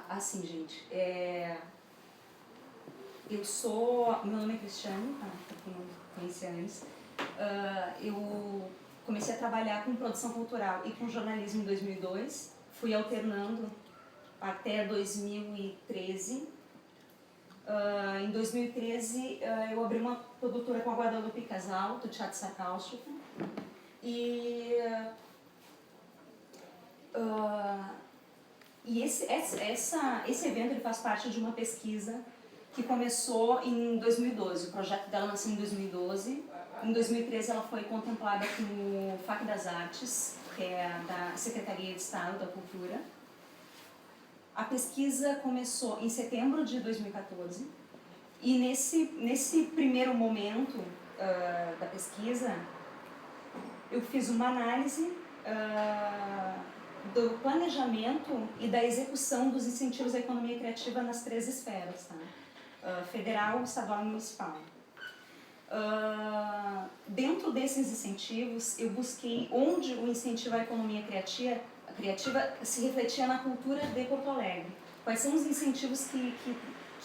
Assim, gente, meu nome é Cristiane, tá? Pra quem não conhecia antes. Eu comecei a trabalhar com produção cultural e com jornalismo em 2002, fui alternando até 2013. Em 2013, eu abri uma produtora com a Guadalupe Casal, do Teatro Sarcástico, e esse evento ele faz parte de uma pesquisa que começou em 2012. O projeto dela nasceu em 2012. Em 2013 ela foi contemplada com o FAC das Artes, que é da Secretaria de Estado da Cultura. A pesquisa começou em setembro de 2014 e nesse primeiro momento da pesquisa eu fiz uma análise do planejamento e da execução dos incentivos à economia criativa nas 3 esferas, tá? Federal, estadual e municipal. Dentro desses incentivos, eu busquei onde o incentivo à economia criativa se refletia na cultura de Porto Alegre. Quais são os incentivos que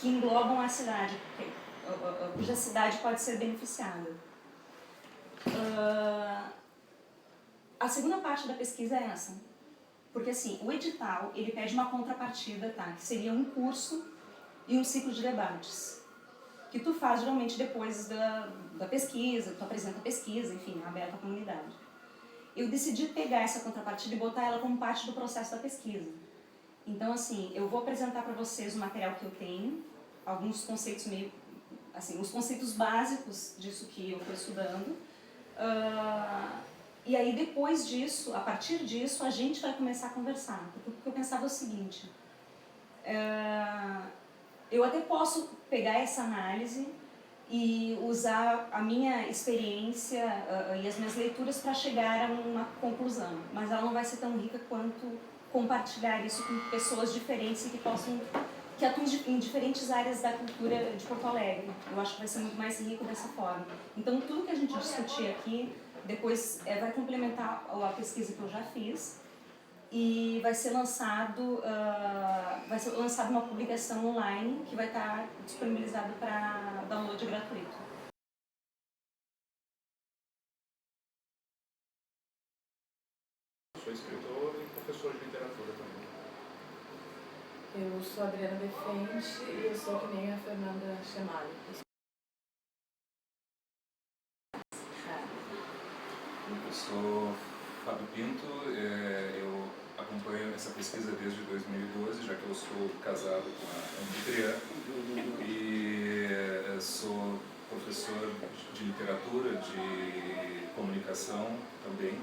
englobam a cidade, cuja cidade pode ser beneficiada. A segunda parte da pesquisa é essa, porque assim, o edital ele pede uma contrapartida, tá? Que seria um curso e um ciclo de debates, que tu faz geralmente depois da pesquisa, tu apresenta a pesquisa, enfim, aberta à comunidade. Eu decidi pegar essa contrapartida e botar ela como parte do processo da pesquisa. Então, assim, eu vou apresentar para vocês o material que eu tenho, alguns conceitos meio, assim, os conceitos básicos disso que eu estou estudando. E aí, depois disso, a partir disso, a gente vai começar a conversar. Porque eu pensava o seguinte, eu até posso pegar essa análise e usar a minha experiência e as minhas leituras para chegar a uma conclusão, mas ela não vai ser tão rica quanto compartilhar isso com pessoas diferentes e que atuam em diferentes áreas da cultura de Porto Alegre. Eu acho que vai ser muito mais rico dessa forma. Então, tudo que a gente discutir aqui, depois vai complementar a pesquisa que eu já fiz e vai ser lançado uma publicação online que vai estar disponibilizado para download gratuito. Sou escritor e professor de literatura também. Eu sou a Adriana Defente e eu sou que nem a Fernanda Chemalho. Eu sou Fábio Pinto, eu acompanho essa pesquisa desde 2012, já que eu sou casado com a anfitriã, e sou professor de literatura, de comunicação também.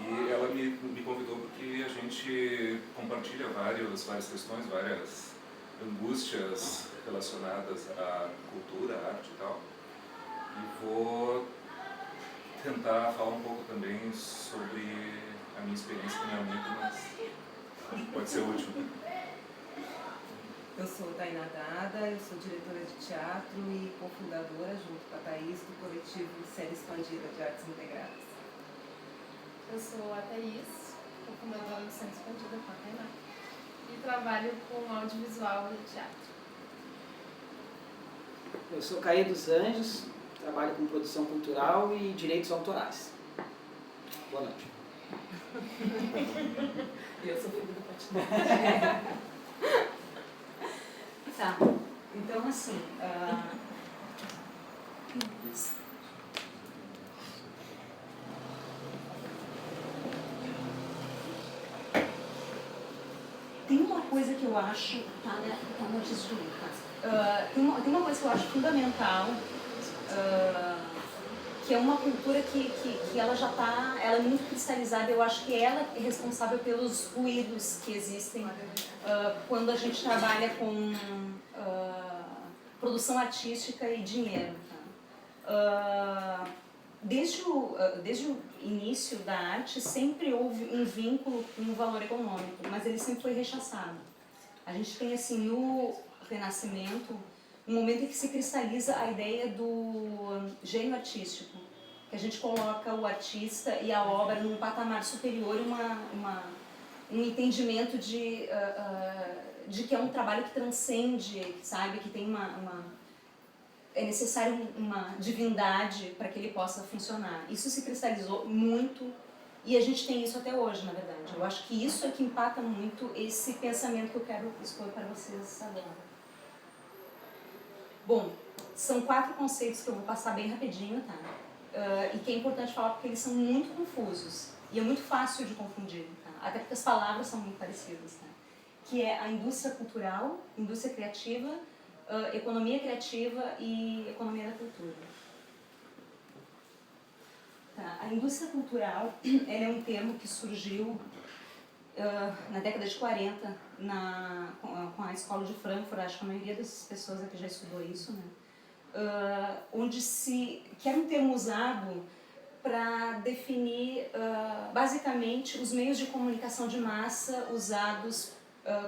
E ela me convidou porque a gente compartilha várias questões, várias angústias relacionadas à cultura, à arte e tal. E vou tentar falar um pouco também sobre a minha experiência, que não é muito, mas acho que pode ser útil. Eu sou Tainá Dada, eu sou diretora de teatro e cofundadora, junto com a Thaís, do coletivo Série Expandida de Artes Integradas. Eu sou a Thaís, cofundadora do Série Expandida com a Tainá, e trabalho com audiovisual e teatro. Eu sou Caí dos Anjos, trabalho com produção cultural e direitos autorais. Boa noite. E eu sou filha do patinete. Tá, então assim, tem uma coisa que eu acho, tá na notícia de Lucas, tem uma coisa que eu acho fundamental, que é uma cultura que ela já está, ela é muito cristalizada. Eu acho que ela é responsável pelos ruídos que existem quando a gente trabalha com produção artística e dinheiro. Tá? Desde o início da arte sempre houve um vínculo com o valor econômico, mas ele sempre foi rechaçado. A gente tem assim no Renascimento um momento em que se cristaliza a ideia do gênio artístico, que a gente coloca o artista e a obra num patamar superior, um entendimento de que é um trabalho que transcende, sabe, que tem é necessário uma divindade para que ele possa funcionar. Isso se cristalizou muito e a gente tem isso até hoje, na verdade. Eu acho que isso é que impacta muito esse pensamento que eu quero expor para vocês agora. Bom, são 4 conceitos que eu vou passar bem rapidinho, tá? E que é importante falar porque eles são muito confusos e é muito fácil de confundir, tá? Até porque as palavras são muito parecidas, tá? Que é a indústria cultural, indústria criativa, economia criativa e economia da cultura. Tá. A indústria cultural ela é um termo que surgiu na década de 40 com a escola de Frankfurt. Acho que a maioria das pessoas aqui já estudou isso, né? Que era um termo usado para definir basicamente os meios de comunicação de massa usados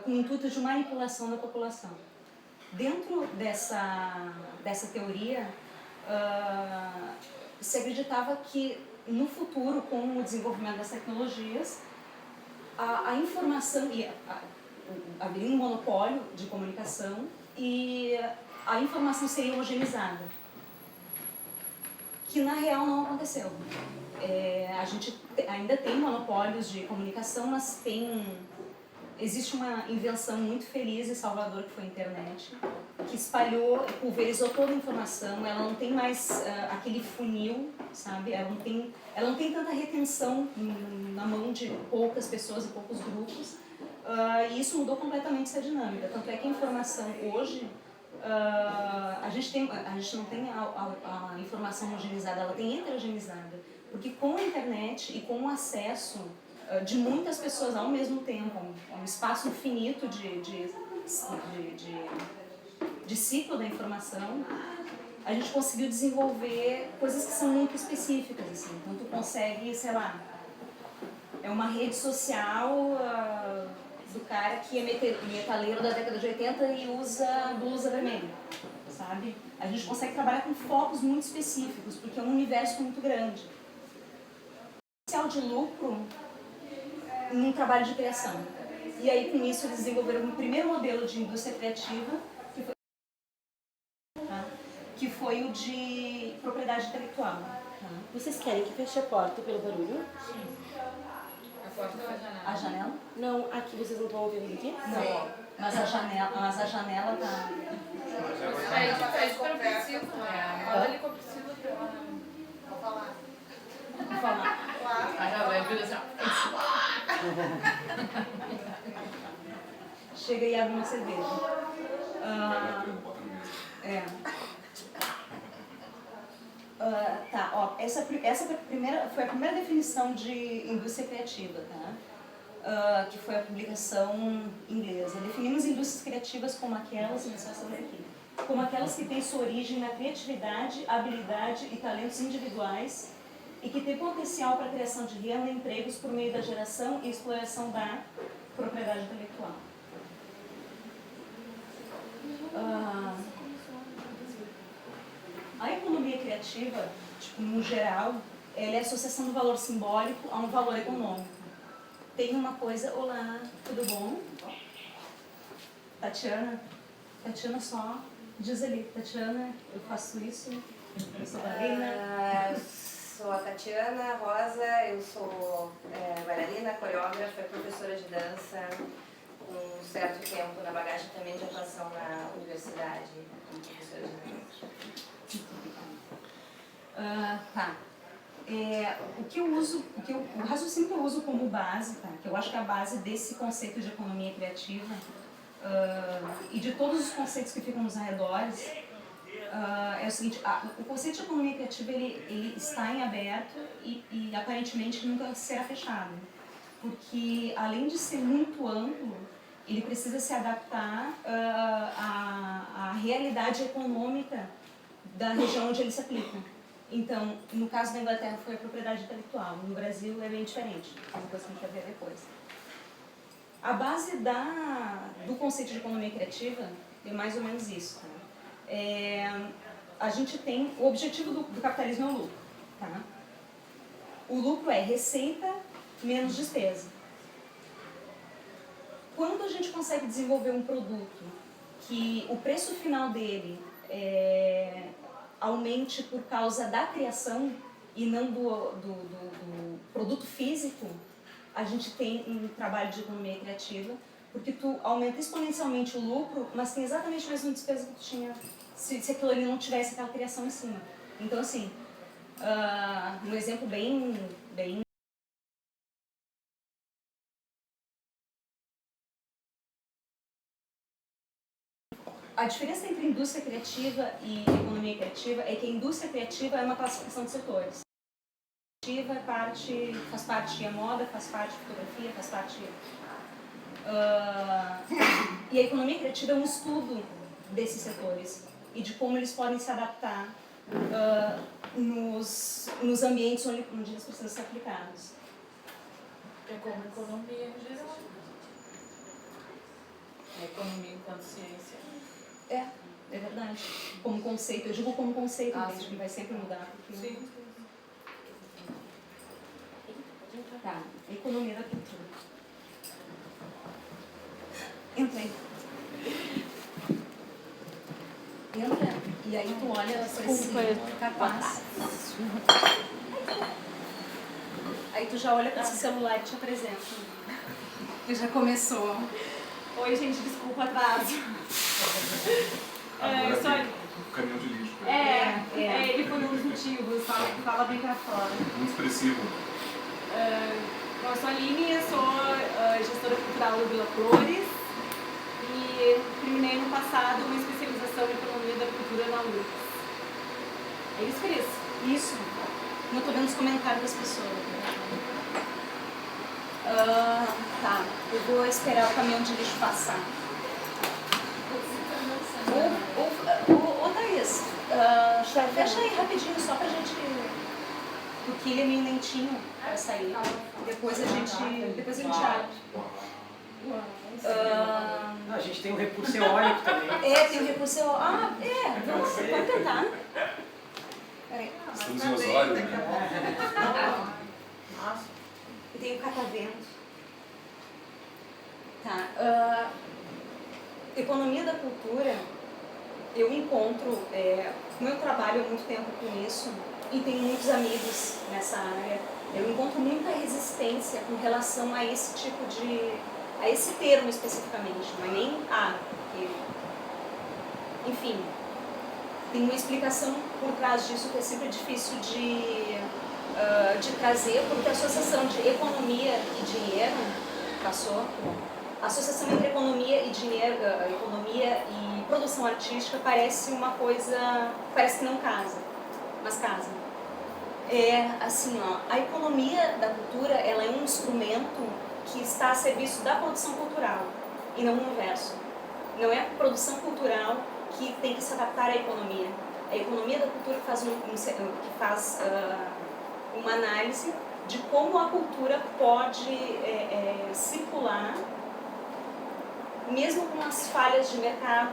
com o intuito de manipulação da população. Dentro dessa teoria, se acreditava que no futuro, com o desenvolvimento das tecnologias, a informação haveria um monopólio de comunicação e a informação seria homogeneizada, que na real não aconteceu. A gente ainda tem monopólios de comunicação, mas existe uma invenção muito feliz em Salvador, que foi a internet, que espalhou, pulverizou toda a informação. Ela não tem mais aquele funil, sabe? Ela não tem tanta retenção na mão de poucas pessoas e poucos grupos. E isso mudou completamente essa dinâmica. Tanto é que a informação hoje, a gente não tem a informação homogeneizada, ela tem heterogeneizada. Porque com a internet e com o acesso de muitas pessoas ao mesmo tempo, um espaço infinito de ciclo da informação, a gente conseguiu desenvolver coisas que são muito específicas, assim. Então tu consegue, sei lá, é uma rede social do cara que é metaleiro da década de 80 e usa blusa vermelha, sabe? A gente consegue trabalhar com focos muito específicos, porque é um universo muito grande. Potencial de lucro num trabalho de criação. E aí, com isso, eles desenvolveram um primeiro modelo de indústria criativa, que foi o de propriedade intelectual. Tá? Vocês querem que feche a porta pelo barulho? Sim. A porta ou a janela? A janela? Não, aqui vocês não estão ouvindo aqui? Não. Mas a janela tá... Pede para o Priscila. Fala ali com a Priscila para ela não falar. Vou falar. Chega e abre uma cerveja. Tá, ó, essa foi a primeira definição de indústria criativa, tá? Que foi a publicação inglesa. Definimos indústrias criativas como aquelas, como aquelas que têm sua origem na criatividade, habilidade e talentos individuais e que têm potencial para a criação de renda e empregos por meio da geração e exploração da propriedade intelectual. A economia criativa, no geral, ela é a associação do valor simbólico a um valor econômico. Tem uma coisa... Olá, tudo bom? Tatiana só diz ali, Tatiana, eu faço isso, eu sou bailarina. Sou a Tatiana Rosa, eu sou bailarina, coreógrafa, professora de dança, com um certo tempo na bagagem também de atuação na universidade, como professora de dança. Tá. O raciocínio que eu uso como base, tá? Que eu acho que é a base desse conceito de economia criativa e de todos os conceitos que ficam nos arredores, é o seguinte: o conceito de economia criativa ele está em aberto e aparentemente nunca será fechado, porque além de ser muito amplo, ele precisa se adaptar à realidade econômica da região onde ele se aplica. Então, no caso da Inglaterra foi a propriedade intelectual, no Brasil é bem diferente, é uma coisa que a gente vai ver depois. A base do conceito de economia criativa é mais ou menos isso. Tá? A gente tem, o objetivo do capitalismo é o lucro. Tá? O lucro é receita menos despesa. quando a gente consegue desenvolver um produto que o preço final dele aumente por causa da criação e não do produto físico, a gente tem um trabalho de economia criativa, porque tu aumenta exponencialmente o lucro, mas tem exatamente a mesma despesa que tu tinha se aquilo ali não tivesse aquela criação em cima. Então, assim, um exemplo bem a diferença entre indústria criativa e economia criativa é que a indústria criativa é uma classificação de setores. A criativa faz parte a moda, faz parte a fotografia, faz parte... e a economia criativa é um estudo desses setores e de como eles podem se adaptar nos ambientes onde eles precisam ser aplicados. É como economia em geral. A economia enquanto ciência. É verdade. Como conceito, eu digo como conceito, desde que vai sempre mudar. Porque... Sim. Tá, a economia da cultura. Entra aí. Entra, e aí tu olha pra esse capaz. Aí tu já olha pra esse celular e te apresenta. E já começou. Oi, gente, desculpa o atraso. Agora só... tem o caminhão de lixo. Ele foi um dos motivos, fala bem pra fora. Muito expressivo. Bom, eu sou a Aline, eu sou gestora cultural do Vila Flores e terminei no passado uma especialização em economia da cultura na URGS. É isso, Cris? Isso. Eu tô vendo os comentários das pessoas. Tá, eu vou esperar o caminhão de lixo passar. Ô Thaís, fecha aí rapidinho só pra gente... Porque ele é meio lentinho pra sair. Depois a gente abre. A gente tem um recurso eólico também. Tem um recurso eólico. Vamos tentar. Peraí. Estamos em Osório, né? E tem o catavento. Tá. Economia da cultura, eu encontro, como eu trabalho há muito tempo com isso e tenho muitos amigos nessa área, eu encontro muita resistência com relação a esse tipo de... a esse termo especificamente, não é nem porque, enfim, tem uma explicação por trás disso que é sempre difícil de trazer, porque a associação de economia e dinheiro passou. A associação entre economia e dinheiro, economia e produção artística parece uma coisa, parece que não casa, mas casa. Assim, a economia da cultura, ela é um instrumento que está a serviço da produção cultural e não o inverso. Não é a produção cultural que tem que se adaptar à economia. A economia da cultura faz uma análise de como a cultura pode circular, mesmo com as falhas de mercado,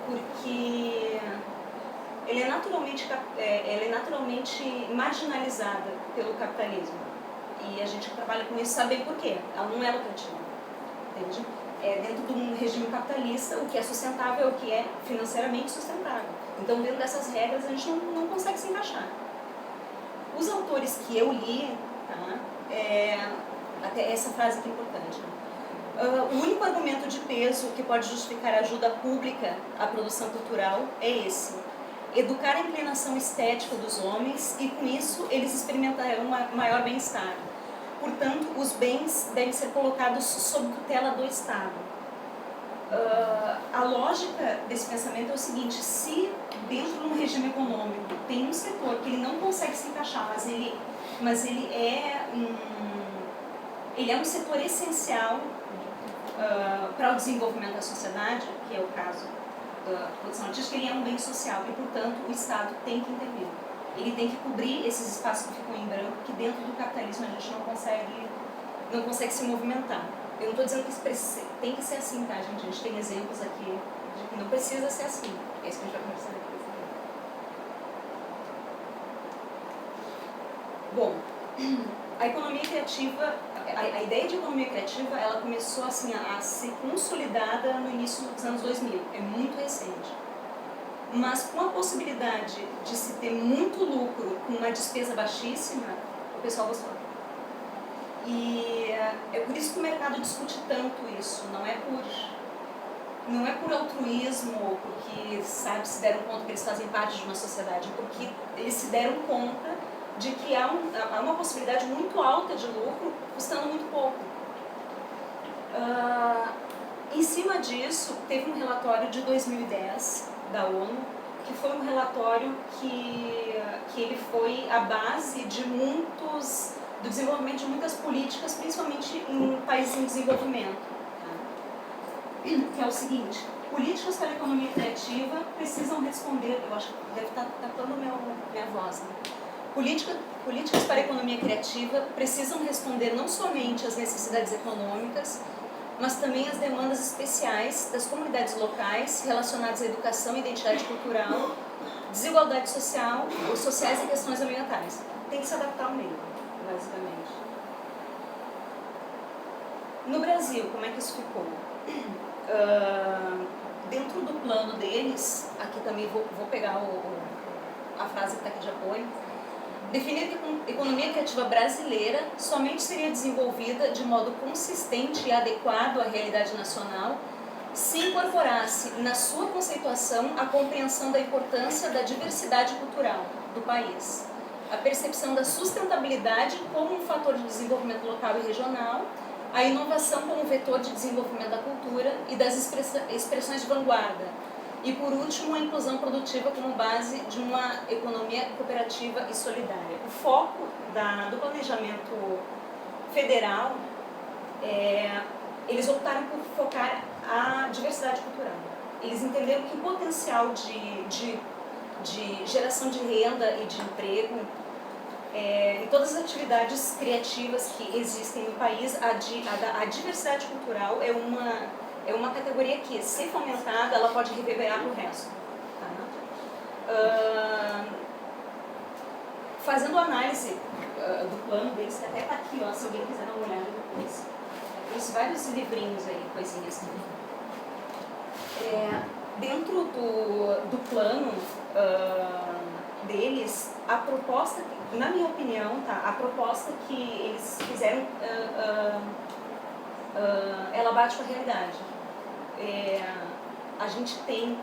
porque ela é naturalmente marginalizada pelo capitalismo. E a gente que trabalha com isso sabe por quê. Ela não é lucrativa, entende? Dentro de um regime capitalista, o que é sustentável é o que é financeiramente sustentável. Então, dentro dessas regras, a gente não consegue se encaixar. Os autores que eu li, até essa frase aqui é importante, o único argumento de peso que pode justificar a ajuda pública à produção cultural é esse: educar a inclinação estética dos homens e, com isso, eles experimentarão um maior bem-estar. Portanto, os bens devem ser colocados sob tutela do Estado. A lógica desse pensamento é o seguinte: se dentro de um regime econômico tem um setor que ele não consegue se encaixar, mas ele é um setor essencial para o desenvolvimento da sociedade, que é o caso da produção artística, ele é um bem social e, portanto, o Estado tem que intervir. Ele tem que cobrir esses espaços que ficam em branco, que dentro do capitalismo a gente não consegue se movimentar. Eu não estou dizendo que tem que ser assim, tá, gente? A gente tem exemplos aqui de que não precisa ser assim. É isso que a gente vai conversar aqui. Bom, a a economia criativa, a ideia de economia criativa, ela começou assim, a ser consolidada no início dos anos 2000, é muito recente. Mas com a possibilidade de se ter muito lucro com uma despesa baixíssima, o pessoal gostou. E é por isso que o mercado discute tanto isso, não é por altruísmo, ou porque, sabe, se deram conta que eles fazem parte de uma sociedade, porque eles se deram conta de que há uma possibilidade muito alta de lucro custando muito pouco. Em cima disso, teve um relatório de 2010 da ONU, que foi um relatório que ele foi a base do desenvolvimento de muitas políticas, principalmente em países em desenvolvimento. Que é o seguinte: políticas para a economia criativa precisam responder, eu acho que deve estar tapando minha voz, né? Políticas para a economia criativa precisam responder não somente às necessidades econômicas, mas também às demandas especiais das comunidades locais relacionadas à educação e identidade cultural, desigualdade social, os sociais e questões ambientais. Tem que se adaptar ao meio, basicamente. No Brasil, como é que isso ficou? Dentro do plano deles, aqui também vou pegar a frase que está aqui de apoio, definir que a economia criativa brasileira somente seria desenvolvida de modo consistente e adequado à realidade nacional se incorporasse na sua conceituação a compreensão da importância da diversidade cultural do país, a percepção da sustentabilidade como um fator de desenvolvimento local e regional, a inovação como vetor de desenvolvimento da cultura e das expressões de vanguarda, e, por último, a inclusão produtiva como base de uma economia cooperativa e solidária. O foco do planejamento federal, eles optaram por focar a diversidade cultural. Eles entenderam que o potencial de geração de renda e de emprego, em todas as atividades criativas que existem no país, a diversidade cultural é uma categoria que, se fomentada, ela pode reverberar para o resto. Tá? Fazendo análise do plano deles, que até está aqui, ó, se alguém quiser dar uma olhada depois. Tem vários livrinhos aí, coisinhas. Dentro do plano deles, a proposta, na minha opinião, tá, a proposta que eles fizeram, ela bate com a realidade. A gente tem,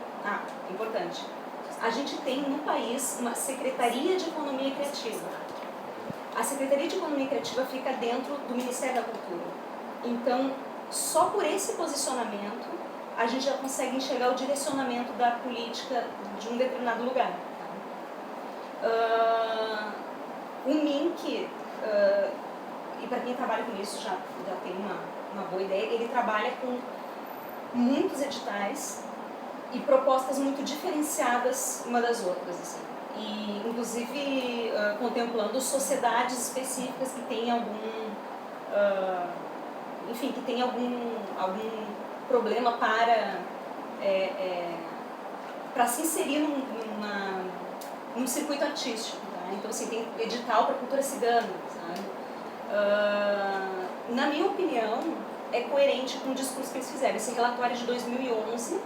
importante, a gente tem no país uma Secretaria de Economia Criativa. A Secretaria de Economia Criativa fica dentro do Ministério da Cultura. Então, só por esse posicionamento, a gente já consegue enxergar o direcionamento da política de um determinado lugar. O MINC, e para quem trabalha com isso já tem uma boa ideia, ele trabalha com muitos editais e propostas muito diferenciadas uma das outras, assim. E inclusive contemplando sociedades específicas que têm algum problema para se inserir num circuito artístico, tá? Então assim, tem edital para cultura cigana, sabe? Na minha opinião, é coerente com o discurso que eles fizeram. Esse relatório é de 2011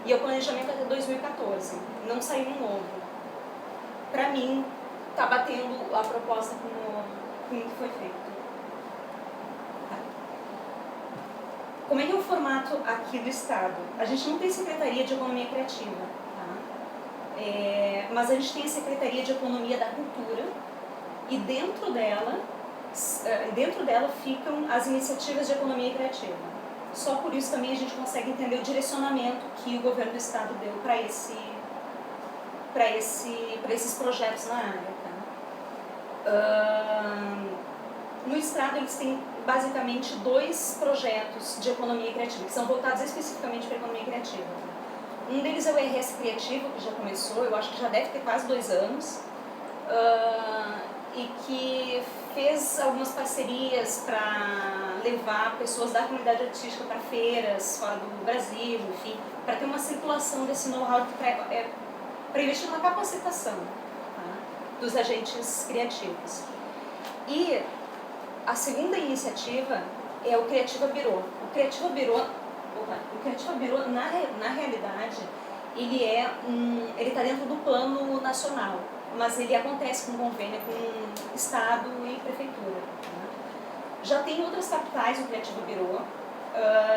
e o planejamento é até 2014. Não saiu um novo. Para mim, está batendo a proposta com o que foi feito. Tá. Como é que é o formato aqui do Estado? A gente não tem Secretaria de Economia Criativa, tá? Mas a gente tem a Secretaria de Economia da Cultura e dentro dela ficam as iniciativas de economia criativa. Só por isso também a gente consegue entender o direcionamento que o governo do estado deu para esses projetos na área. Tá? No estado eles têm basicamente 2 projetos de economia criativa, que são voltados especificamente para a economia criativa. Um deles é o RS Criativo, que já começou, eu acho que já deve ter quase 2 anos, e que fez algumas parcerias para levar pessoas da comunidade artística para feiras fora do Brasil, enfim, para ter uma circulação desse know-how para investir na capacitação, tá, dos agentes criativos. E A segunda iniciativa é o Criativa Birô. O Criativa Birô, na realidade, ele está dentro do plano nacional, mas ele acontece com convênio com Estado e Prefeitura. Né? Já tem outras capitais o Criativa Birô,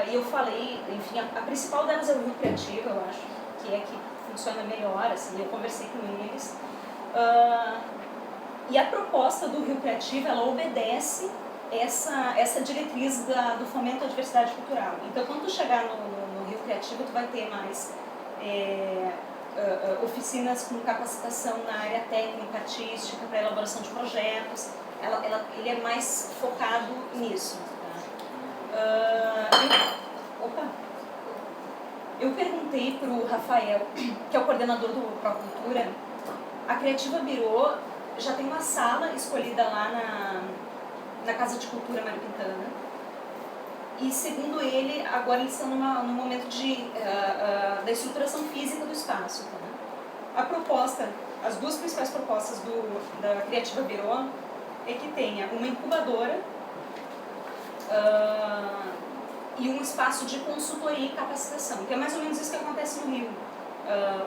e eu falei, enfim, a principal delas é o Rio Criativa, eu acho, que funciona melhor, assim, eu conversei com eles. E a proposta do Rio Criativo, ela obedece essa diretriz do fomento à diversidade cultural. Então, quando tu chegar no Rio Criativo, tu vai ter mais oficinas com capacitação na área técnica, artística, para elaboração de projetos. Ele é mais focado nisso. Tá? Eu perguntei para o Rafael, que é o coordenador do Procultura, a Criativa Birô já tem uma sala escolhida lá na Casa de Cultura Mário Quintana. E, segundo ele, agora eles estão no momento da estruturação física do espaço. Tá? A proposta, as duas principais propostas da Criativa Birô é que tenha uma incubadora e um espaço de consultoria e capacitação, que é mais ou menos isso que acontece no Rio.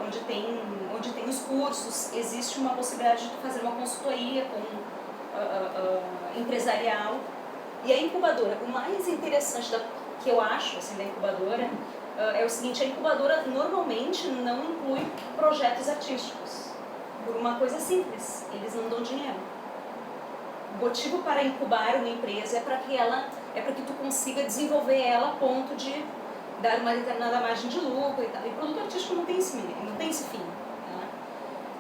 Onde tem os cursos, existe uma possibilidade de fazer uma consultoria empresarial. E a incubadora, o mais interessante que eu acho assim, da incubadora é o seguinte: a incubadora normalmente não inclui projetos artísticos, por uma coisa simples, eles não dão dinheiro. O motivo para incubar uma empresa é para que tu consiga desenvolver ela a ponto de dar uma determinada margem de lucro e tal. E produto artístico não tem esse fim.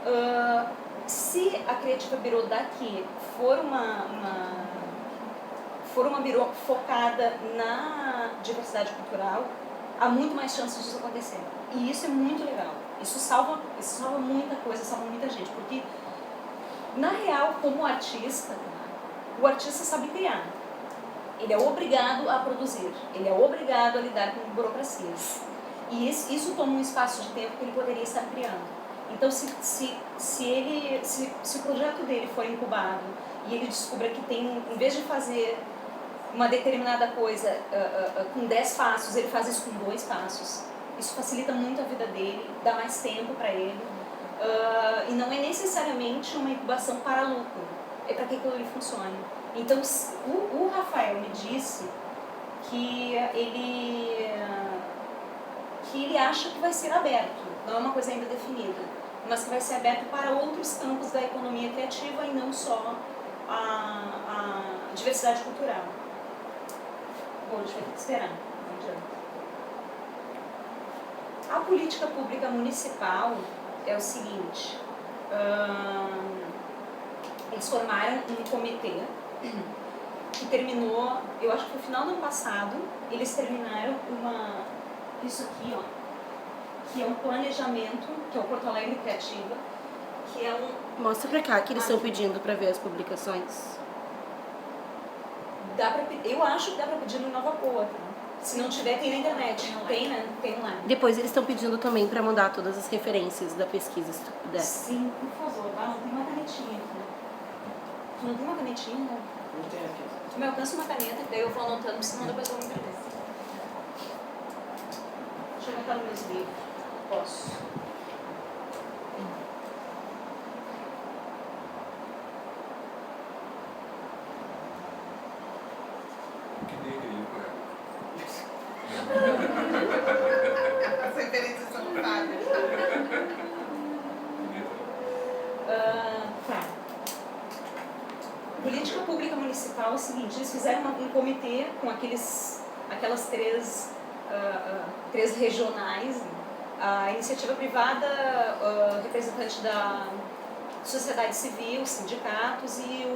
Tá? Se a Criativa Birô daqui for uma birô focada na diversidade cultural, há muito mais chances disso acontecer. E isso é muito legal. Isso salva muita coisa, salva muita gente. Porque, na real, como artista, o artista sabe criar. Ele é obrigado a produzir, ele é obrigado a lidar com burocracias. E isso toma um espaço de tempo que ele poderia estar criando. Então, se o projeto dele for incubado e ele descubra que tem, em vez de fazer uma determinada coisa com 10 passos, ele faz isso com 2 passos. Isso facilita muito a vida dele, dá mais tempo para ele. E não é necessariamente uma incubação para lucro, é para que aquilo ali funcione. Então, o Rafael me disse que ele acha que vai ser aberto, não é uma coisa ainda definida, mas que vai ser aberto para outros campos da economia criativa e não só a diversidade cultural. Bom, a gente vai ter que esperar, não adianta. A política pública municipal é o seguinte: eles formaram um comitê que terminou, eu acho que foi no final do ano passado, eles terminaram isso aqui, ó, que é um planejamento, que é o Porto Alegre Criativa, que é Mostra pra cá que eles estão pedindo pra ver as publicações. Eu acho que dá pra pedir no Nova Poa, tá? Se não tiver, tem na internet, não tem, né? Tem lá. Depois eles estão pedindo também pra mandar todas as referências da pesquisa, se tu puder. Sim, por favor, tá? Não tem uma canetinha aqui. Tu não tem uma canetinha, né? Não tem aqui. Tu me alcança uma caneta, daí eu vou anotando, senão depois eu vou me perder. Deixa eu anotar nos meus livros. Posso. Que nem aquele livro As referências são várias. Tá. Política pública municipal é o seguinte: eles fizeram um comitê com aquelas três regionais, a iniciativa privada, representante da sociedade civil, sindicatos e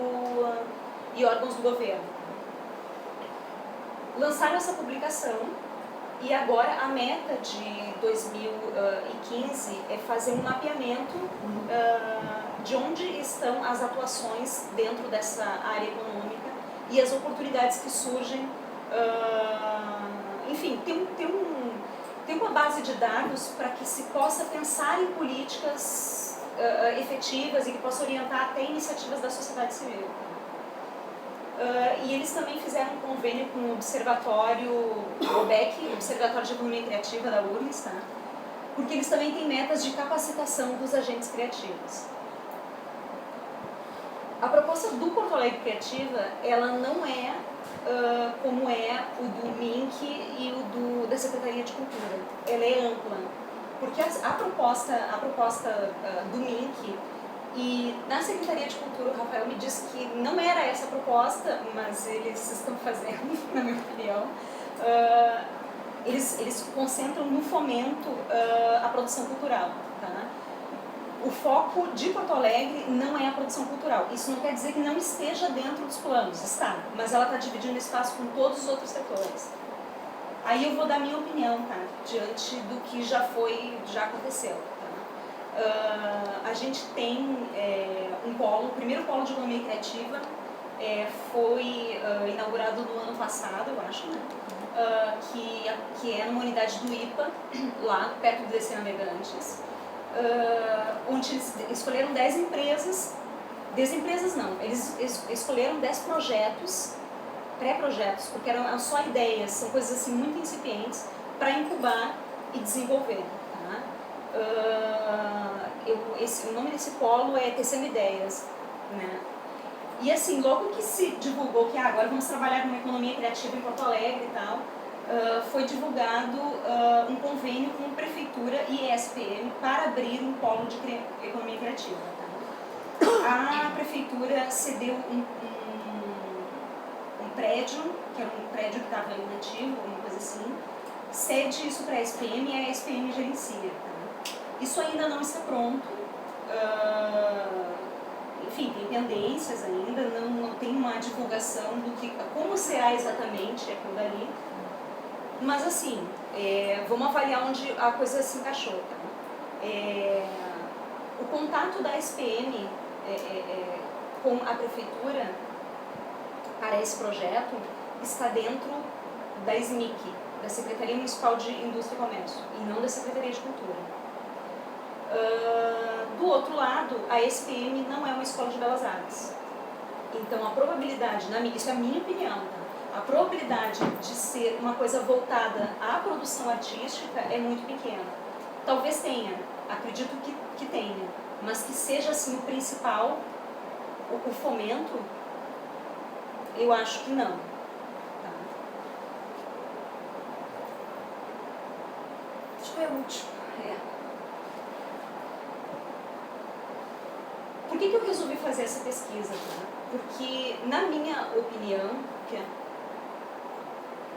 órgãos do governo. Lançaram essa publicação e agora a meta de 2015 é fazer um mapeamento de onde estão as atuações dentro dessa área econômica e as oportunidades que surgem. Enfim, tem uma base de dados para que se possa pensar em políticas efetivas e que possa orientar até iniciativas da sociedade civil. E eles também fizeram um convênio com o Observatório, o OBEC, Observatório de Economia Criativa da URGS, tá? Porque eles também têm metas de capacitação dos agentes criativos. A proposta do Porto Alegre Criativa, ela não é como é o do MINC e o da Secretaria de Cultura. Ela é ampla, porque a proposta do MINC e na Secretaria de Cultura, o Rafael me disse que não era essa a proposta, mas eles estão fazendo, na minha opinião. Eles concentram no fomento à produção cultural. Tá? O foco de Porto Alegre não é a produção cultural. Isso não quer dizer que não esteja dentro dos planos, está, mas ela está dividindo espaço com todos os outros setores. Aí eu vou dar minha opinião, tá? Diante do que já aconteceu. A gente tem um polo, o primeiro polo de economia criativa foi inaugurado no ano passado, eu acho, né? Que é numa unidade do IPA, lá perto do DC Navegantes, onde eles escolheram 10 empresas, 10 empresas não, eles escolheram 10 projetos, pré-projetos, porque eram só ideias, são coisas assim muito incipientes, para incubar e desenvolver. O nome desse polo é Tecendo Ideias, né? E assim, logo que se divulgou que agora vamos trabalhar com uma economia criativa em Porto Alegre e tal, foi divulgado um convênio com a Prefeitura e ESPM para abrir um polo de economia criativa. Tá? A Prefeitura cedeu um prédio, que era um prédio que estava inativo, alguma coisa assim, cede isso para a ESPM e a ESPM gerencia. Tá? Isso ainda não está pronto, enfim, tem pendências ainda, não tem uma divulgação do que, como será exatamente aquilo dali, mas assim, vamos avaliar onde a coisa se encaixou. Tá? O contato da ESPM com a Prefeitura para esse projeto está dentro da SMIC, da Secretaria Municipal de Indústria e Comércio, e não da Secretaria de Cultura. Do outro lado, a ESPM não é uma escola de belas artes. Então, a probabilidade, isso é a minha opinião, tá? A probabilidade de ser uma coisa voltada à produção artística é muito pequena. Talvez tenha, acredito que tenha, mas que seja assim o principal, o fomento, eu acho que não. Tá? Deixa eu ver o último. Por que eu resolvi fazer essa pesquisa? Tá? Porque, na minha opinião...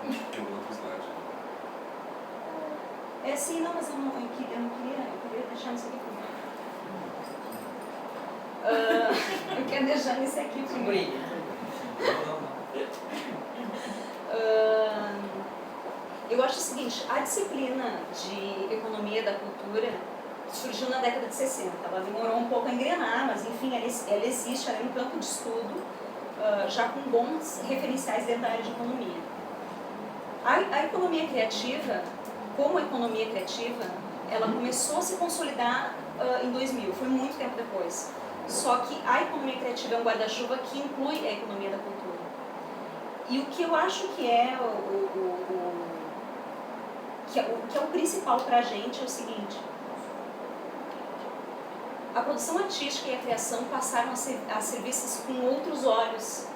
Tem outro slide. Sim, não, mas eu queria deixar isso aqui primeiro. Eu quero deixar isso aqui primeiro. Eu acho o seguinte, a disciplina de economia da cultura surgiu na década de 60. Ela demorou um pouco a engrenar, mas enfim, ela existe, ela é no campo de estudo, já com bons referenciais dentro da área de economia. A economia criativa, como economia criativa, ela começou a se consolidar em 2000, foi muito tempo depois. Só que a economia criativa é um guarda-chuva que inclui a economia da cultura. E o que eu acho que é o principal para a gente é o seguinte: a produção artística e a criação passaram a ser vistas com outros olhos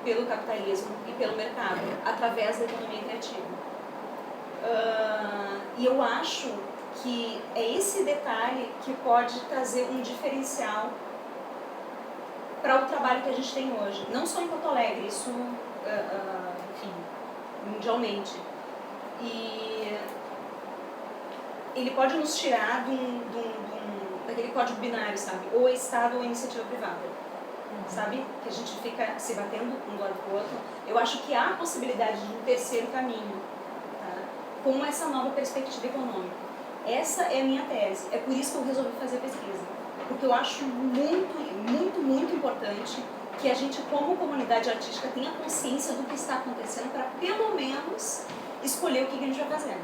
pelo capitalismo e pelo mercado, através da economia criativa. E eu acho que é esse detalhe que pode trazer um diferencial para o trabalho que a gente tem hoje. Não só em Porto Alegre, isso, enfim, mundialmente. E ele pode nos tirar daquele código binário, sabe? Ou é Estado ou é iniciativa privada. Sabe? Que a gente fica se batendo um do lado do outro. Eu acho que há a possibilidade de um terceiro caminho, tá? Com essa nova perspectiva econômica. Essa é a minha tese. É por isso que eu resolvi fazer a pesquisa. Porque eu acho muito importante que a gente, como comunidade artística, tenha consciência do que está acontecendo para, pelo menos, escolher o que a gente vai fazer.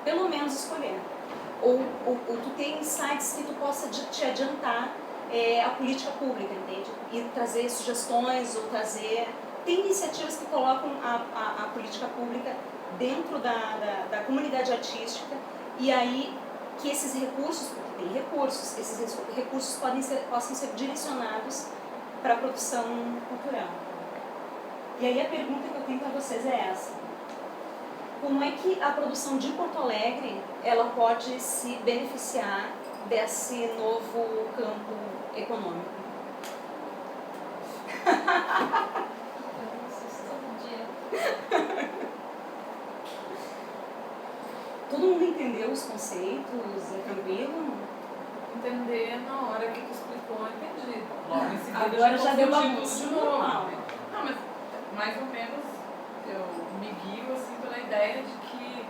Pelo menos escolher. Ou tu ter insights que tu possa te adiantar a política pública, entende? E trazer sugestões ou trazer tem iniciativas que colocam a política pública dentro da comunidade artística e aí que esses recursos, porque tem recursos, esses recursos possam ser direcionados para a produção cultural. E aí a pergunta que eu tenho para vocês é essa. Como é que a produção de Porto Alegre ela pode se beneficiar desse novo campo econômico? Todo mundo entendeu os conceitos? É tranquilo? Entender na hora que tu explicou, eu entendi. Logo em seguida Agora já deu confundi bagunça. tudo de novo. Não, mas mais ou menos eu me guio assim pela ideia de que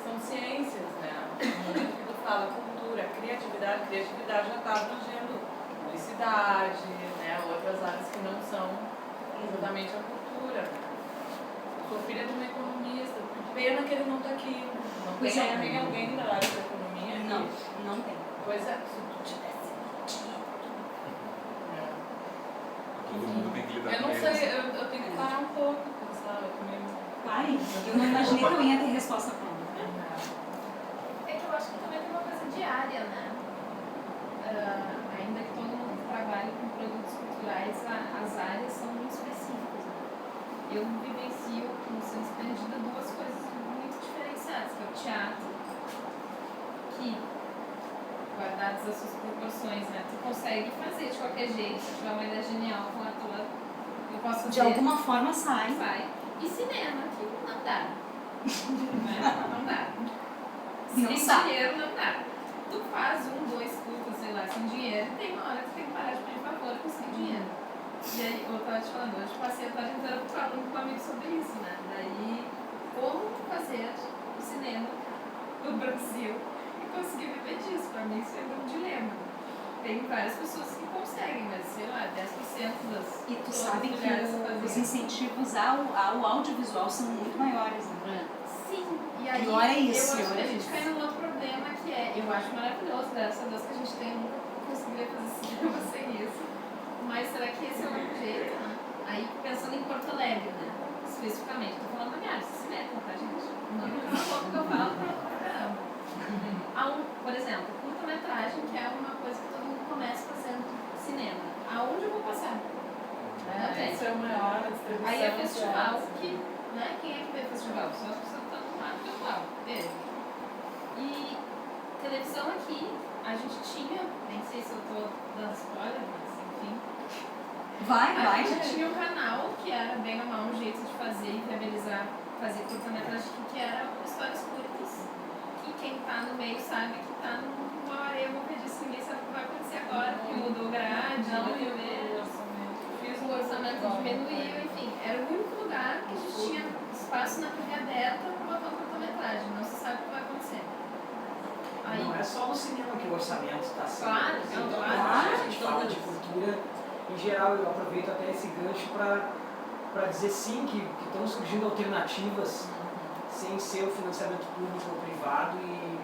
são ciências, né? No momento que tu fala cultura, criatividade já está abrangendo publicidade, né? Outras áreas que não são exatamente a cultura. Sou filha de uma economista, pena que ele não está aqui. Não tem alguém da área da economia aqui? Não tem. Pois é, se tu tivesse mentido. Todo mundo tem que lidar Eu com não eles. sei, eu tenho que parar um pouco, pensar comigo. Pai, eu não imaginei que eu ia ter resposta pronta. É que eu acho que também tem uma coisa diária, né? Ainda que todo mundo trabalhe com produtos culturais, as áreas são muito específicas. Né? Eu vivencio, como sendo expandida, duas coisas muito diferenciadas, que é o teatro, que, guardadas as suas proporções, né? Tu consegue fazer de qualquer jeito, se tiver uma ideia genial com a tua... Eu posso fazer. De alguma forma sai. E cinema, que não dá. Né? Não dá. Não Sem sabe. dinheiro não dá. Tu faz 1, 2 curtas, sei lá, sem dinheiro, e tem uma hora que tu tem que parar de pedir favor e conseguir dinheiro. E aí, eu tava te falando, hoje passei a tarde inteira falando com um amigo sobre isso, né? Daí, como fazer o cinema no Brasil e conseguir viver disso? Pra mim isso é um dilema. Tem várias pessoas que conseguem, mas sei lá, 10% das... E tu sabe que os incentivos ao audiovisual são muito maiores, né? Sim, e aí pior é isso, eu acho que a gente cai num outro problema que é, eu acho maravilhoso, graças a Deus que a gente tem, nunca conseguiria fazer cinema sem isso, mas será que esse é o único jeito, né? Aí pensando em Porto Alegre, né, especificamente, tô falando da minha área, cinema, tá gente? Não é uma pouco que eu falo pra caramba. Por exemplo, curta-metragem, que é uma coisa que todo mundo começa fazendo cinema. Aonde eu vou passar? Esse é o maior distribuição. Aí é festival que, né, quem é que vê festival? Só as pessoas que estão no lado virtual, dele. E televisão aqui, a gente tinha, nem sei se eu tô dando spoiler, mas enfim. A gente tinha um canal que era bem ou mal um jeito de fazer e viabilizar, fazer curta-metragem, que era histórias curtas. E quem tá no meio sabe que tá numa areia movediça, ninguém sabe o que vai acontecer agora, porque mudou grade, o orçamento diminuiu, enfim. Era o único lugar que a gente tinha espaço na TV aberta para botar curta-metragem, não se sabe o que vai acontecer. Aí, não é só no cinema que o orçamento está sendo. Claro, claro. A gente fala de cultura, em geral, eu aproveito até esse gancho para dizer sim que estão surgindo alternativas sem ser o financiamento público ou privado, e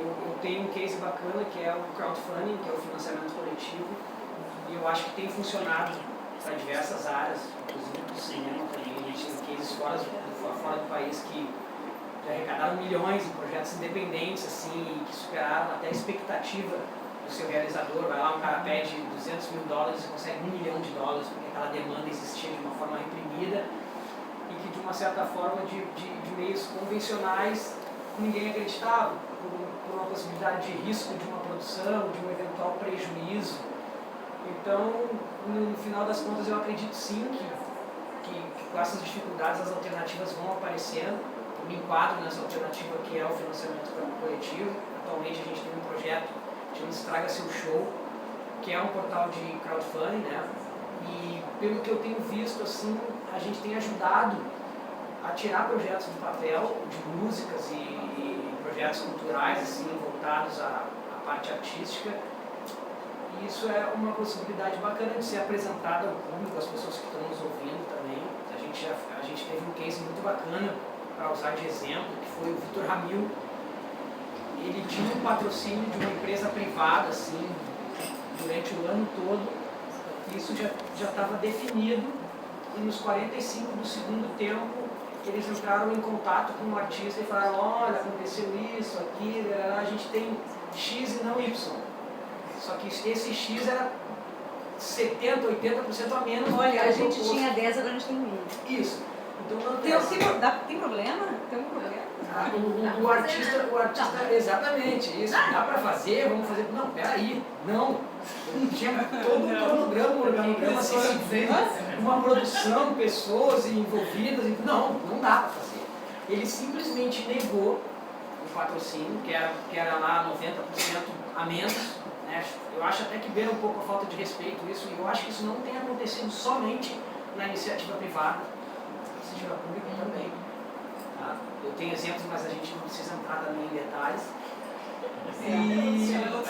eu tenho um case bacana que é o crowdfunding, que é o financiamento coletivo, e eu acho que tem funcionado para diversas áreas, inclusive para o cinema também. A gente tem cases fora do país que já arrecadaram milhões em projetos independentes, assim, que superaram até a expectativa do seu realizador. Vai lá, um cara pede $200 mil e consegue $1 milhão, porque aquela demanda existia de uma forma reprimida e que, de uma certa forma, de meios convencionais, ninguém acreditava, por uma possibilidade de risco de uma produção, de um eventual prejuízo. Então, no final das contas, eu acredito sim que com essas dificuldades as alternativas vão aparecendo. Eu me enquadro nessa alternativa que é o financiamento coletivo. Atualmente a gente tem um projeto chamado Estraga Seu Show, que é um portal de crowdfunding, né? E pelo que eu tenho visto, assim, a gente tem ajudado a tirar projetos do papel, de músicas e projetos culturais, assim, voltados à parte artística. E isso é uma possibilidade bacana de ser apresentada ao público, às pessoas que estão nos ouvindo também. A gente teve um case muito bacana para usar de exemplo, que foi o Vitor Ramil. Ele tinha um patrocínio de uma empresa privada, assim, durante o ano todo. Isso já estava definido e nos 45 do segundo tempo eles entraram em contato com o artista e falaram, olha, aconteceu isso, aquilo, a gente tem X e não Y. Só que esse X era 70%, 80% a menos. Olha, a gente tinha 10, agora a gente tem 1. Isso. Então não Tem problema? Tem um problema? O artista, exatamente, isso, dá pra fazer, vamos fazer. Não, peraí, não. Tinha todo um cronograma, um organograma assim, uma produção, pessoas envolvidas, não dá pra fazer. Ele simplesmente negou o patrocínio, que era lá 90% a menos, né? Eu acho até que beira um pouco a falta de respeito isso, e eu acho que isso não tem acontecido somente na iniciativa privada, na iniciativa pública também. Tá? Eu tenho exemplos, mas a gente não precisa entrar também em detalhes.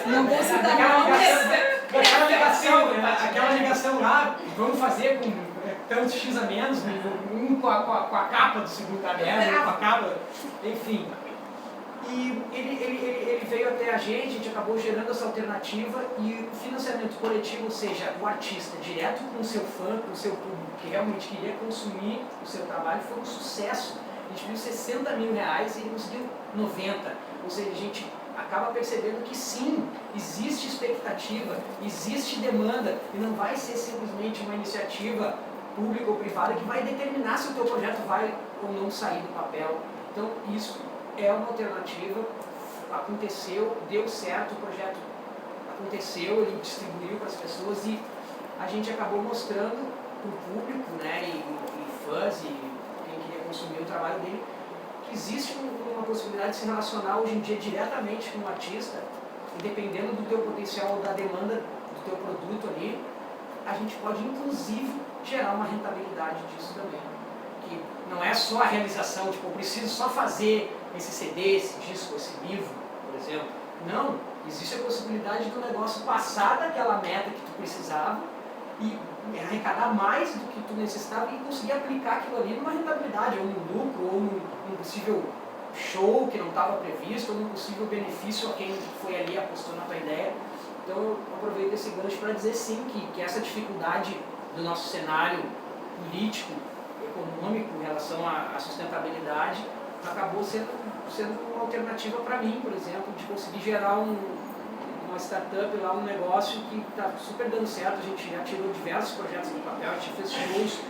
Não vou citar aquela ligação lá, vamos fazer com tantos X a menos, com a capa do segundo caderno, com a capa, enfim. E ele veio até a gente acabou gerando essa alternativa e o financiamento coletivo, ou seja, o artista direto com o seu fã, com o seu público que realmente queria consumir o seu trabalho, foi um sucesso. A gente viu 60 mil reais e ele conseguiu 90. Ou seja, a gente acaba percebendo que sim, existe expectativa, existe demanda e não vai ser simplesmente uma iniciativa pública ou privada que vai determinar se o teu projeto vai ou não sair do papel. Então isso é uma alternativa, aconteceu, deu certo, o projeto aconteceu, ele distribuiu para as pessoas e a gente acabou mostrando para o público, né, e fãs e quem queria consumir o trabalho dele, que existe uma possibilidade de se relacionar hoje em dia diretamente com o artista e dependendo do teu potencial ou da demanda do teu produto ali, a gente pode inclusive gerar uma rentabilidade disso também. Que não é só a realização, tipo, eu preciso só fazer esse CD, esse disco, esse livro, por exemplo. Não, existe a possibilidade do negócio passar daquela meta que tu precisava e arrecadar mais do que tu necessitava e conseguir aplicar aquilo ali numa rentabilidade, ou num lucro, ou num possível show que não estava previsto, ou num possível benefício a quem foi ali e apostou na tua ideia. Então eu aproveito esse gancho para dizer sim, que essa dificuldade do nosso cenário político, econômico em relação à sustentabilidade acabou sendo uma alternativa para mim, por exemplo, de conseguir gerar uma startup lá, um negócio que está super dando certo. A gente já tirou diversos projetos do papel, a gente fez shows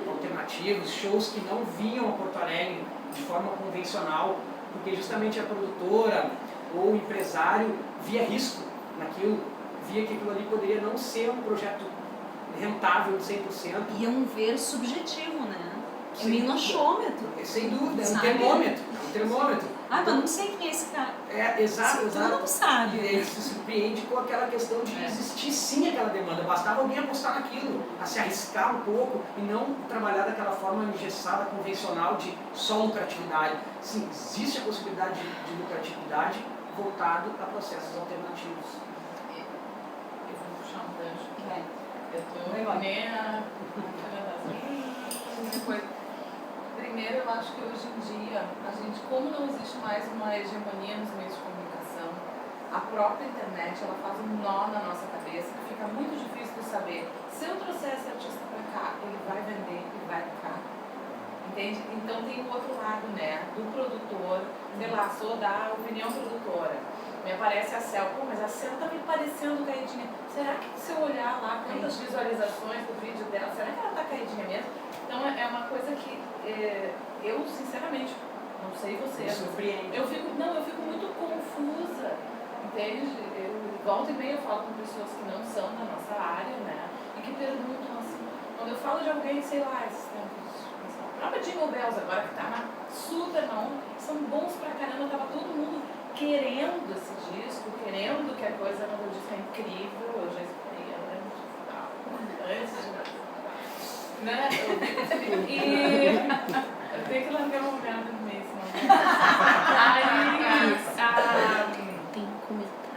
alternativos, shows que não vinham a Porto Alegre de forma convencional, porque justamente a produtora ou o empresário via risco naquilo, via que aquilo ali poderia não ser um projeto rentável de 100%. E é um ver subjetivo, né? É um minachômetro. Sem dúvida, é um termômetro. Ah, mas não sei quem é esse cara. Exato. Tu não sabe. Ele se surpreende com aquela questão de existir sim aquela demanda. Bastava alguém apostar naquilo, a se arriscar um pouco e não trabalhar daquela forma engessada, convencional de só lucratividade. Sim, existe a possibilidade de lucratividade voltado a processos alternativos. Eu vou puxar um gancho. Eu estou nem a coisa. Primeiro, eu acho que hoje em dia, a gente, como não existe mais uma hegemonia nos meios de comunicação, a própria internet ela faz um nó na nossa cabeça que fica muito difícil de saber. Se eu trouxer esse artista para cá, ele vai vender e vai ficar. Entende? Então tem o outro lado, né? Do produtor, sei lá, sou da opinião produtora. Me aparece a Cel, pô, mas a Cel tá me parecendo caidinha. Será que se eu olhar lá quantas visualizações do vídeo dela, será que ela tá caidinha mesmo? Então é uma coisa que eu sinceramente, não sei vocês, eu fico muito confusa, entende? Volta e meia eu falo com pessoas que não são da nossa área, né? E que perguntam assim, quando eu falo de alguém, sei lá, esses tempos, a própria Jingle Bells agora que tá super na onda, são bons pra caramba, tava todo mundo querendo esse disco, querendo que a coisa no disco é incrível, eu já escutei antes de né? E eu tenho que largar uma merda no meio, senão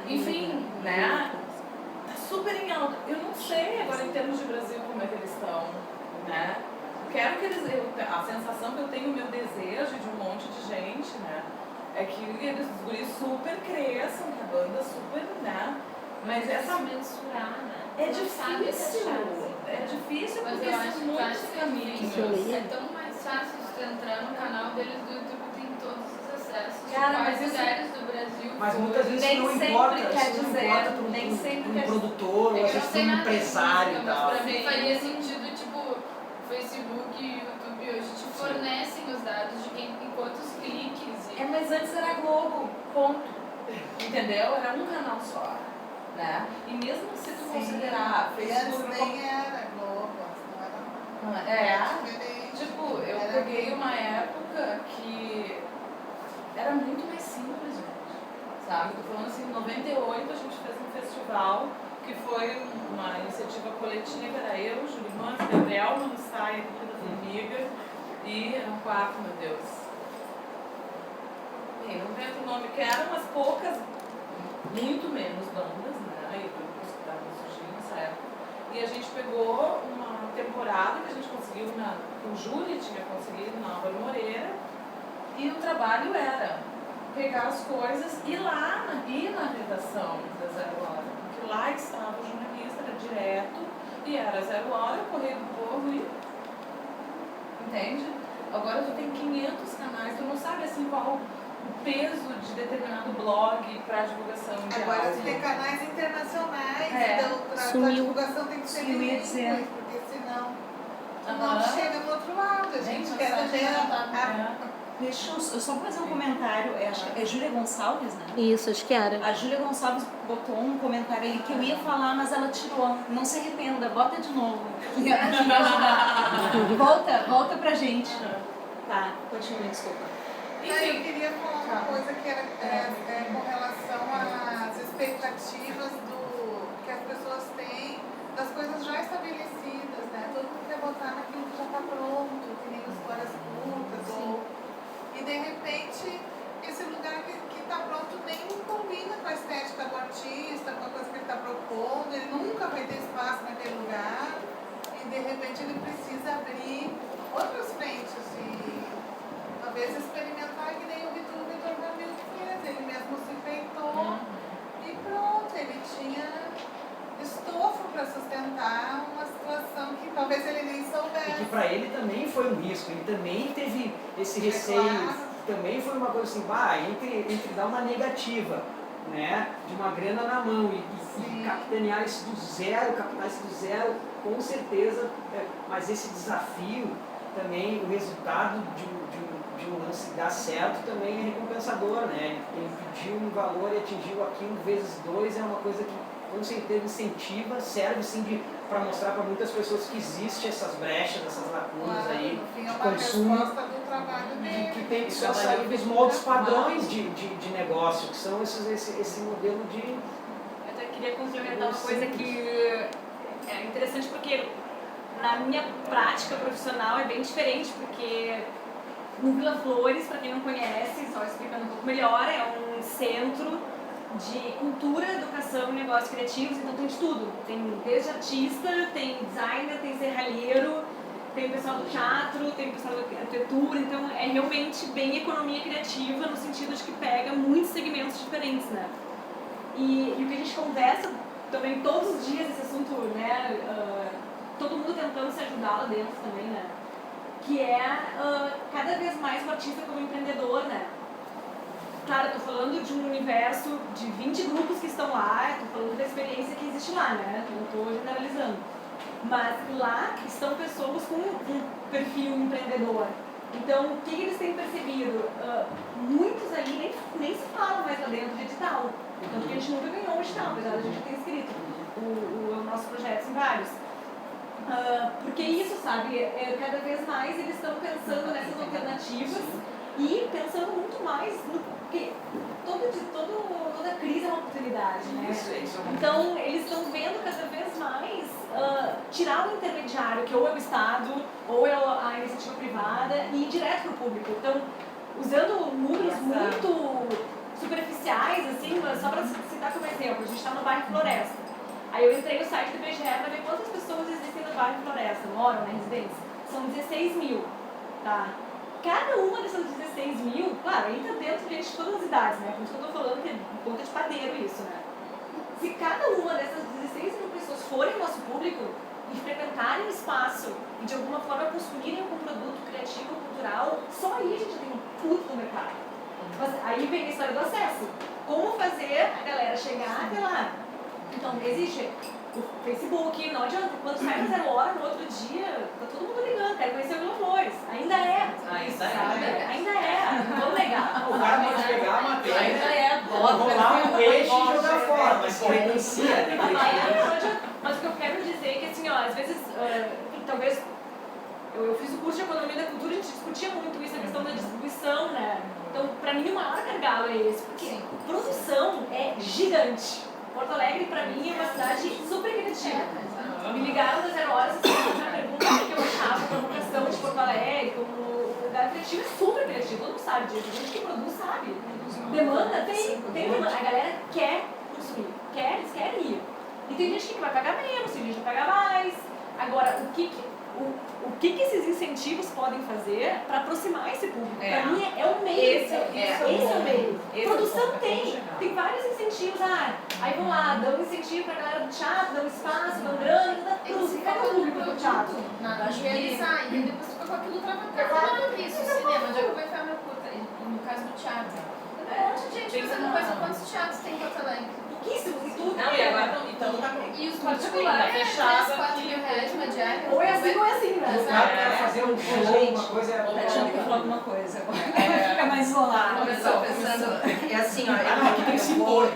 enfim, né? Tá super em alta. Eu não sei agora em termos de Brasil como é que eles estão, né? Quero que a sensação que eu tenho, o meu desejo de um monte de gente, né? É que os guris super cresçam, que a banda super, né? Mas essa mensurar, né? é difícil. é difícil Mas porque eu são acho que muitos faz caminhos. sentido. É tão mais fácil de tu entrar no canal deles do YouTube, tem todos os acessos. Cara, de mas quais isso- lugares do Brasil. Mas muitas vezes Nem isso não sempre importa, quer isso não dizer, importa para nem sempre um quer dizer. produtor, ou É às que eu vezes não para sei um nada de empresário música, e mas tal. pra mim faria sentido, tipo, Facebook e YouTube hoje te fornecem os dados de quem tem quantos cliques. E... Mas antes era Globo, ponto. Entendeu? Era um canal só. Né? E mesmo se tu considerar Facebook nem era Globo, não era É, tipo, eu peguei uma época que era muito mais simples, gente, sabe? Tô falando assim, em 98 a gente fez um festival que foi uma iniciativa coletiva, era eu, Júlio Manos, Gabriel Manussai, aqui da Formiga, e eram 4, meu Deus. Bem, não lembro o nome, que eram umas poucas, muito menos bandas, né? E grupos que estavam surgindo nessa época. E a gente pegou uma temporada que a gente conseguiu, o Júlio tinha conseguido na Álvaro Moreira, e o trabalho era pegar as coisas e ir lá na redação da Zero Hora, porque lá estava o jornalista, era direto, e era Zero Hora, Correio do Povo e... Entende? Agora tu tem 500 canais, tu não sabe assim qual o peso de determinado blog para divulgação de Agora áudio. tu tem canais internacionais, então a divulgação tem que ser bilíngue, porque senão não chega do outro lado. A gente quer ter Deixa eu só fazer um comentário. Acho que é Júlia Gonçalves, né? Isso, acho que era. A Júlia Gonçalves botou um comentário ali que eu ia falar, mas ela tirou. Não se arrependa, bota de novo. Volta pra gente. Tá, continua, desculpa. Eu queria falar uma coisa que era com relação às expectativas que as pessoas têm das coisas já estabelecidas, né? Todo mundo quer botar naquilo que já está pronto, que nem histórias curtas, e de repente esse lugar que está pronto nem combina com a estética do artista, com a coisa que ele está propondo, ele nunca vai ter espaço naquele lugar, e de repente ele precisa abrir outras frentes e talvez experimentar que nem o Vitor Ramil fez, ele mesmo se feitou e pronto, ele tinha estofo para sustentar uma situação que talvez ele nem soubesse. E que para ele também foi um risco, ele também teve esse receio, também foi uma coisa assim, entre dar uma negativa, né, de uma grana na mão e capitanear isso do zero, captar isso do zero, com certeza, mas esse desafio também, o resultado de um lance dar certo também é recompensador, né? Ele pediu um valor e atingiu aquilo vezes 2, é uma coisa que com certeza incentiva, serve sim para mostrar para muitas pessoas que existem essas brechas, essas lacunas aí de consumo, que tem que só sair dos moldes padrões de negócio, que são esse modelo de... Eu até queria complementar uma coisa que é interessante porque na minha prática profissional é bem diferente, porque no Vila Flores, para quem não conhece, só explicando um pouco melhor, é um centro de cultura, educação e negócios criativos, então tem de tudo. Tem desde artista, tem designer, tem serralheiro, tem o pessoal do teatro, tem o pessoal da arquitetura, então é realmente bem economia criativa no sentido de que pega muitos segmentos diferentes, né? E o que a gente conversa também todos os dias, esse assunto, né, todo mundo tentando se ajudar lá dentro também, né? Que é cada vez mais o artista como empreendedor, né? Claro, eu tô falando de um universo de 20 grupos que estão lá, tô falando da experiência que existe lá, né? Não tô generalizando. Mas lá estão pessoas com um perfil empreendedor. Então, o que eles têm percebido? Muitos ali nem se falam mais lá dentro de edital. Tanto que a gente nunca ganhou um edital, apesar da gente já ter inscrito o nosso projeto em vários. Porque isso, sabe, cada vez mais eles estão pensando nessas alternativas e pensando muito mais no que toda crise é uma oportunidade, né? Então eles estão vendo cada vez mais tirar o intermediário, que ou é o Estado ou é a iniciativa privada, e ir direto para o público. Então, usando números muito superficiais, assim, só para citar como exemplo, a gente está no bairro Floresta. Aí eu entrei no site do IBGE para ver quantas pessoas existem no bairro Floresta, moram na residência. São 16 mil, tá? Cada uma dessas 16 mil, claro, entra dentro de todas as idades, né? Por isso que eu tô falando que é conta de padeiro isso, né? Se cada uma dessas 16 mil pessoas forem nosso público, e frequentarem o espaço e de alguma forma consumirem algum produto criativo, cultural, só aí a gente tem um puto no mercado. Mas aí vem a história do acesso. Como fazer a galera chegar até lá? Então, existe o Facebook, não adianta. Quando sai da 0 hora, no outro dia, tá todo mundo ligando, quero conhecer o Vila Flores. Ainda é. Ainda é. Não vou negar. O cara pode pegar a matéria, Ainda é. rolar um peixe e jogar fora, mas credencia, né? Mas o que eu quero dizer é que, assim, ó, às vezes, talvez, eu fiz o curso de Economia da Cultura e a gente discutia muito isso, a questão da distribuição, né? Então, pra mim, o maior gargalo é esse, porque produção é gigante. Porto Alegre, pra mim, é uma cidade super criativa. Me ligaram das 0 horas, assim, me perguntaram o que eu achava da vocação de Porto Alegre, como um lugar criativo, é super criativo, todo mundo sabe disso, a gente que produz sabe. Demanda, tem demanda, a galera quer consumir, eles querem ir. E tem gente que vai pagar menos, tem gente que vai pagar mais. Agora, o que esses incentivos podem fazer para aproximar esse público? Para mim é o meio. Esse é o meio. Produção tem vários incentivos. Aí vão lá, dão um incentivo para a galera do teatro, dão espaço, dão grana, dão tudo. Cadê o público do teatro? Ele sai, e depois fica com aquilo travado. Isso, o cinema, onde é que eu vou enfiar meu curta? No caso do teatro. Um monte de gente fazendo coisa. Quantos teatros tem em Porto Alegre? Pouquíssimos e tudo. Não, e agora então tá bom. E os particulares, fechado 3, 4 mil reais uma diária. Ou é assim ou é assim, né? O cara quer fazer um show, uma coisa... A gente tem que falar alguma coisa agora. Fica mais isolado. Começou pensando, é assim, ó, Ah, não, aqui tem que se impor.